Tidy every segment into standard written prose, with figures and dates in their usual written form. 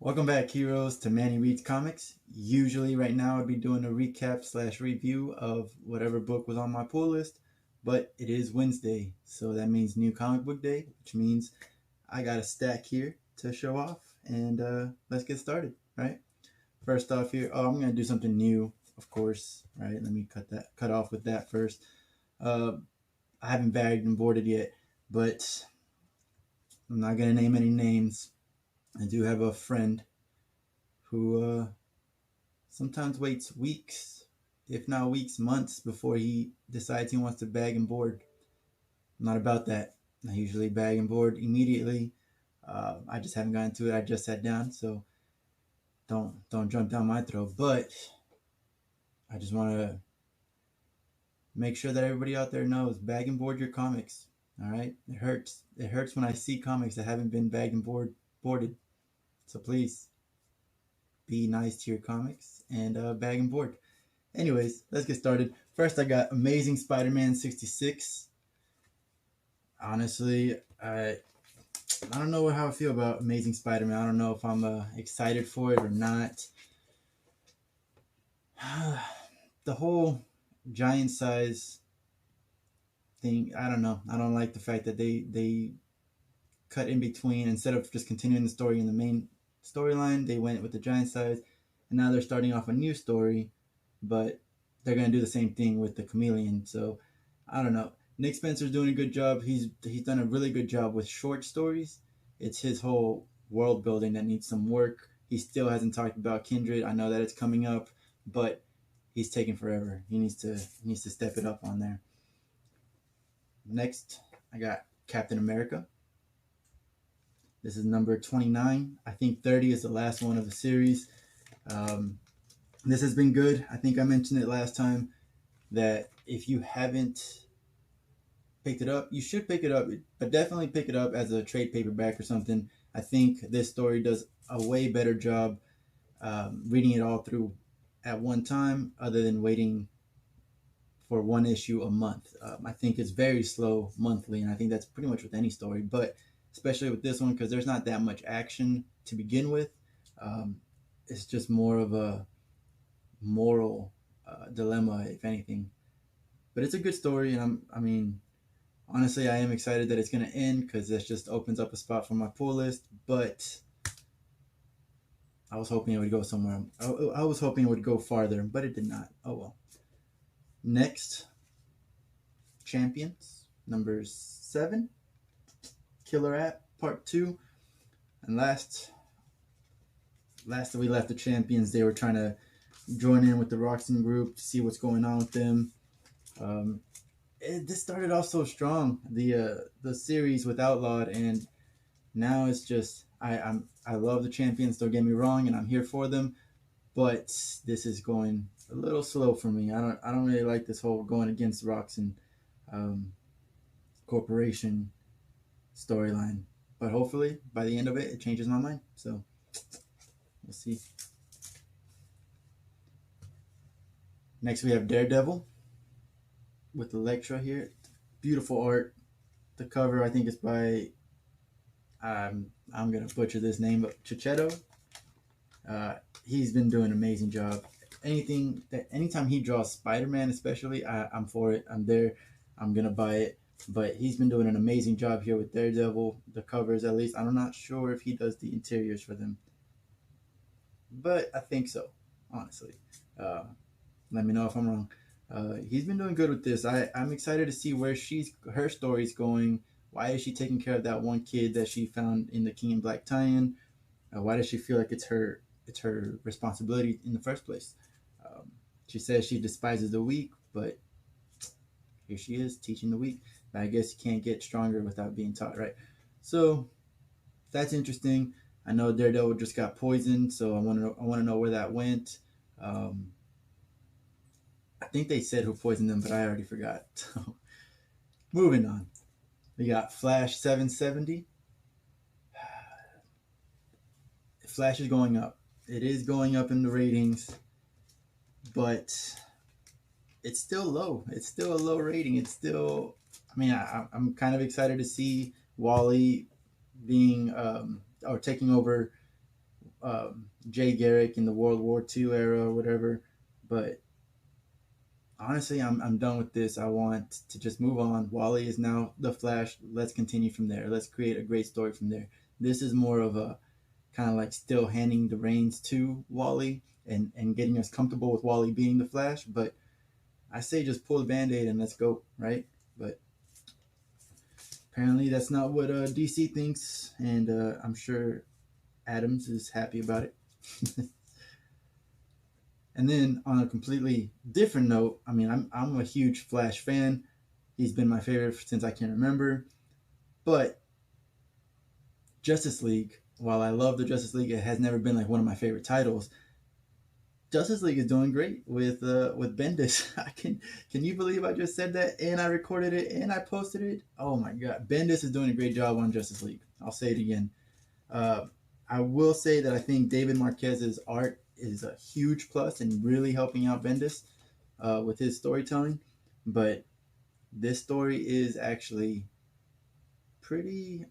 Welcome back, heroes, to Manny Reads Comics. Usually, right now, I'd be doing a recap slash review of whatever book was on my pull list, but it is Wednesday, so that means new comic book day, which means I got a stack here to show off, and let's get started, right? First off here, I'm gonna do something new, of course, right? Let me cut off with that first. Uh, I haven't bagged and boarded yet, but I'm not gonna name any names. I do have a friend who sometimes waits weeks, if not weeks, months before he decides he wants to bag and board. I'm not about that. I usually bag and board immediately. I just haven't gotten to it. I just sat down, so don't jump down my throat. But I just want to make sure that everybody out there knows bag and board your comics. All right, it hurts. It hurts when I see comics that haven't been bagged and boarded. So please be nice to your comics and bag and board. Anyways, let's get started. First, I got Amazing Spider-Man 66. Honestly, I don't know how I feel about Amazing Spider-Man. I don't know if I'm excited for it or not. The whole giant size thing, I don't know. I don't like the fact that they cut in between. Instead of just continuing the story in the main storyline, they went with the giant size, and now they're starting off a new story, but they're gonna do the same thing with the chameleon. So I don't know. Nick Spencer's doing a good job. He's done a really good job with short stories. It's his whole world building that needs some work. He still hasn't talked about Kindred. I know that it's coming up, but he's taking forever. He needs to step it up on there. Next, I got Captain America. This is number 29. I think 30 is the last one of the series. Um, this has been good. I think I mentioned it last time that if you haven't picked it up, you should pick it up, but definitely pick it up as a trade paperback or something. I think this story does a way better job reading it all through at one time, other than waiting for one issue a month. I think it's very slow monthly, and I think that's pretty much with any story, but especially with this one because there's not that much action to begin with. Um, it's just more of a moral dilemma, if anything. But it's a good story, and I mean, honestly, I am excited that it's going to end because this just opens up a spot for my pull list. But I was hoping it would go somewhere. I was hoping it would go farther, but it did not. Oh well. Next, Champions, number 7, Killer App, Part 2. And last that we left the Champions, they were trying to join in with the Roxton group to see what's going on with them. This started off so strong, the series with Outlawed, and now it's just I love the Champions. Don't get me wrong, and I'm here for them, but this is going a little slow for me. I don't really like this whole going against Roxton Corporation storyline, but hopefully by the end of it, it changes my mind. So we'll see. Next, we have Daredevil with Elektra here. Beautiful art. The cover, I think, is by I'm gonna butcher this name, but Chichetto. He's been doing an amazing job. Anytime he draws Spider-Man, especially, I'm for it. I'm there. I'm gonna buy it. But he's been doing an amazing job here with Daredevil. The covers, at least. I'm not sure if he does the interiors for them, but I think so. Honestly, uh, let me know if I'm wrong. He's been doing good with this. I'm excited to see where her story's going. Why is she taking care of that one kid that she found in the King in Black tie-in? Why does she feel like it's her responsibility in the first place? She says she despises the weak, but here she is teaching the weak. But I guess you can't get stronger without being taught, right? So that's interesting. I know Daredevil just got poisoned, so I want to know where that went. Um, I think they said who poisoned them, but I already forgot. So moving on, we got Flash 770. Flash is going up. It is going up in the ratings, but it's still low. It's still a low rating. It's still, I mean, I'm kind of excited to see Wally being or taking over Jay Garrick in the World War II era or whatever. But honestly, I'm done with this. I want to just move on. Wally is now the Flash. Let's continue from there. Let's create a great story from there. This is more of a kind of like still handing the reins to Wally and getting us comfortable with Wally being the Flash. But I say just pull the band-aid and let's go, right? But apparently that's not what DC thinks, and I'm sure Adams is happy about it. And then on a completely different note, I mean, I'm a huge Flash fan. He's been my favorite since I can remember. But Justice League, while I love the Justice League, it has never been like one of my favorite titles. Justice League is doing great with Bendis. Can you believe I just said that and I recorded it and I posted it? Oh my god, Bendis is doing a great job on Justice League. I'll say it again. Uh, I will say that I think David Marquez's art is a huge plus and really helping out Bendis with his storytelling. But this story is actually pretty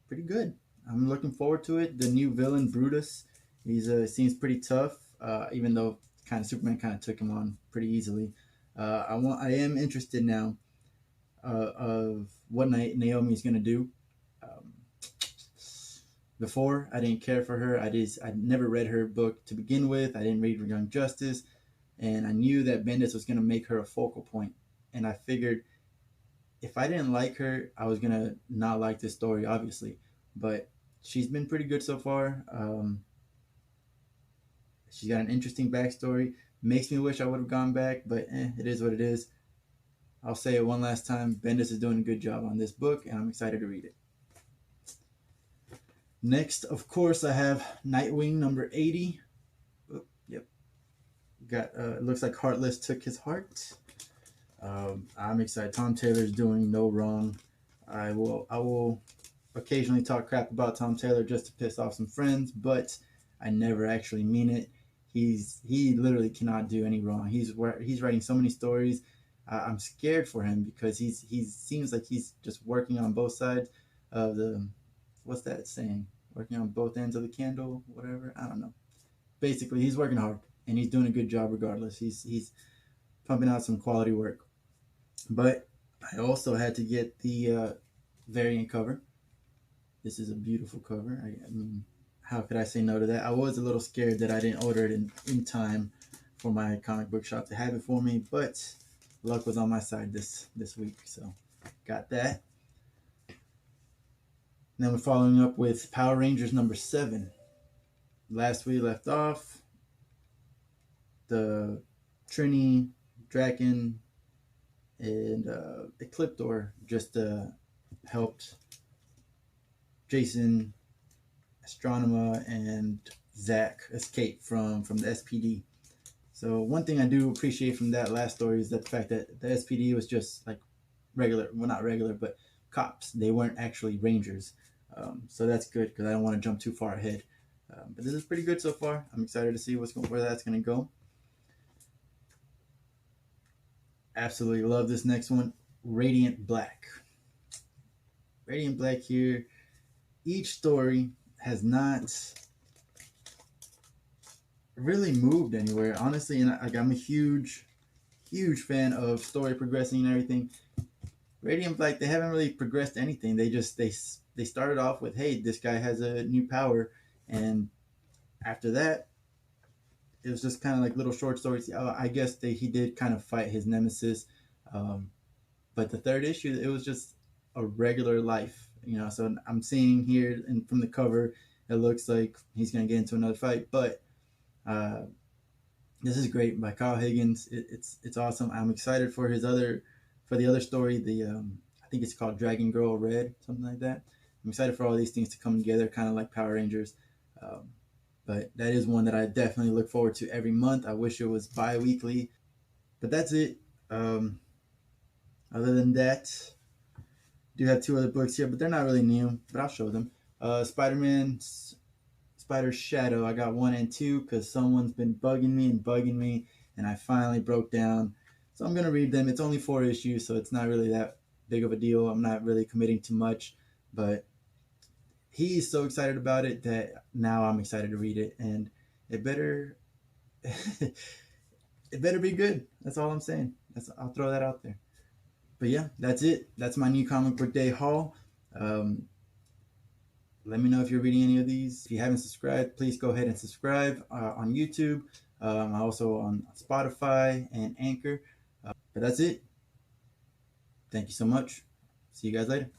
pretty good. I'm looking forward to it. The new villain Brutus, he's seems pretty tough, even though kind of Superman kind of took him on pretty easily. I am interested now of what Naomi's gonna do. Um, Before I didn't care for her. I never read her book to begin with. I didn't read Young Justice, and I knew that Bendis was gonna make her a focal point. And I figured if I didn't like her, I was gonna not like this story, obviously. But she's been pretty good so far. She's got an interesting backstory. Makes me wish I would have gone back, but it is what it is. I'll say it one last time. Bendis is doing a good job on this book, and I'm excited to read it. Next, of course, I have Nightwing number 80. Oh, yep. Got it looks like Heartless took his heart. I'm excited. Tom Taylor's doing no wrong. I will occasionally talk crap about Tom Taylor just to piss off some friends, but I never actually mean it. He literally cannot do any wrong. He's writing so many stories. I'm scared for him because he seems like he's just working on both sides of the, what's that saying? Working on both ends of the candle, whatever. I don't know. Basically, he's working hard and he's doing a good job regardless. He's pumping out some quality work. But I also had to get the variant cover. This is a beautiful cover. I mean, how could I say no to that? I was a little scared that I didn't order it in time for my comic book shop to have it for me, but luck was on my side this week, so got that. And then we're following up with Power Rangers number 7. Last we left off, the Trini, Draken, and Ecliptor just helped Jason, Astronema, and Zach escape from the SPD. So one thing I do appreciate from that last story is that the fact that the SPD was just like regular, well not regular, but cops. They weren't actually Rangers. So that's good because I don't want to jump too far ahead. But this is pretty good so far. I'm excited to see where that's going to go. Absolutely love this next one, Radiant Black. Radiant Black here. Each story has not really moved anywhere, honestly. And I'm a huge fan of story progressing and everything. Radiant Black, they haven't really progressed anything. They started off with, hey, this guy has a new power, and after that, it was just kind of like little short stories. I guess he did kind of fight his nemesis, but the third issue, it was just a regular life, So I'm seeing here, and from the cover, it looks like he's gonna get into another fight. But this is great by Kyle Higgins. It's awesome. I'm excited for the other story. I think it's called Dragon Girl Red, something like that. I'm excited for all these things to come together, kind of like Power Rangers. But that is one that I definitely look forward to every month. I wish it was bi-weekly, but that's it. Other than that, I do have 2 other books here, but they're not really new, but I'll show them. Spider-Man, Spider Shadow. I got 1 and 2 because someone's been bugging me, and I finally broke down. So I'm going to read them. It's only 4 issues, so it's not really that big of a deal. I'm not really committing too much, but he's so excited about it that now I'm excited to read it, and it better it better be good. That's all I'm saying. I'll throw that out there. But yeah, that's it. That's my new comic book day haul. Let me know if you're reading any of these. If you haven't subscribed, please go ahead and subscribe on YouTube. Also on Spotify and Anchor. But that's it. Thank you so much. See you guys later.